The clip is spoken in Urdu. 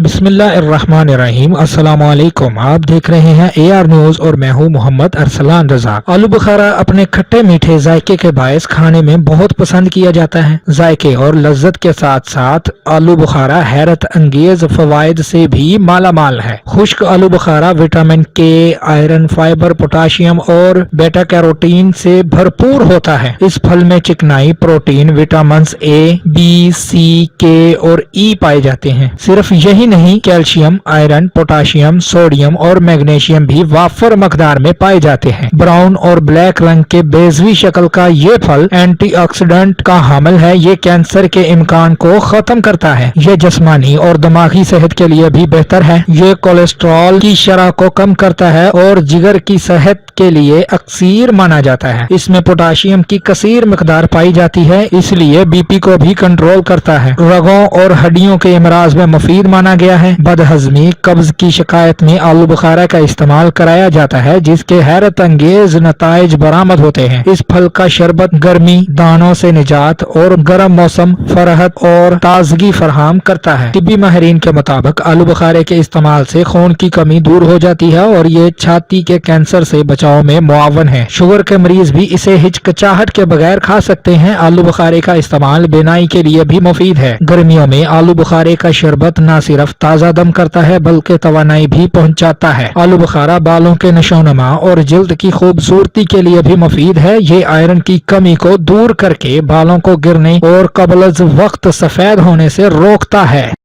بسم اللہ الرحمن الرحیم۔ السلام علیکم، آپ دیکھ رہے ہیں AR نیوز اور میں ہوں محمد ارسلان رضا۔ آلو بخارا اپنے کھٹے میٹھے ذائقے کے باعث کھانے میں بہت پسند کیا جاتا ہے۔ ذائقے اور لذت کے ساتھ ساتھ آلو بخارا حیرت انگیز فوائد سے بھی مالا مال ہے۔ خشک آلو Bukhara vitamin K، iron, fibre, potassium اور بیٹا کیروٹین سے بھرپور ہوتا ہے۔ اس پھل میں چکنائی، protein, vitamins A، B، C، K اور E پائے جاتے ہیں۔ صرف یہی نہیں، کیلشیم، آئرن، پوٹاشیم، سوڈیم اور میگنیشیم بھی وافر مقدار میں پائے جاتے ہیں۔ براؤن اور بلیک رنگ کے بیضوی شکل کا یہ پھل اینٹی آکسیڈنٹ کا حامل ہے۔ یہ کینسر کے امکان کو ختم کرتا ہے۔ یہ جسمانی اور دماغی صحت کے لیے بھی بہتر ہے۔ یہ کولیسٹرول کی شرح کو کم کرتا ہے اور جگر کی صحت کے لیے اکثیر مانا جاتا ہے۔ اس میں پوٹاشیم کی کثیر مقدار پائی جاتی ہے، اس لیے BP کو بھی کنٹرول کرتا ہے۔ رگوں اور ہڈیوں کے امراض میں مفید مانا گیا ہے۔ بدہضمی، قبض کی شکایت میں آلو بخارا کا استعمال کرایا جاتا ہے، جس کے حیرت انگیز نتائج برآمد ہوتے ہیں۔ اس پھل کا شربت گرمی، دانوں سے نجات اور گرم موسم فرحت اور تازگی فراہم کرتا ہے۔ طبی ماہرین کے مطابق آلو بخارے کے استعمال سے خون کی کمی دور ہو جاتی ہے اور یہ چھاتی کے کینسر سے بچاؤ میں معاون ہے۔ شوگر کے مریض بھی اسے ہچکچاہٹ کے بغیر کھا سکتے ہیں۔ آلو بخارے کا استعمال بینائی کے لیے بھی مفید ہے۔ گرمیوں میں آلو بخارے کا شربت نہ صرف تازہ دم کرتا ہے بلکہ توانائی بھی پہنچاتا ہے۔ آلو بخارا بالوں کے نشو و نما اور جلد کی خوبصورتی کے لیے بھی مفید ہے۔ یہ آئرن کی کمی کو دور کر کے بالوں کو گرنے اور قبل از وقت سفید ہونے سے روکتا ہے۔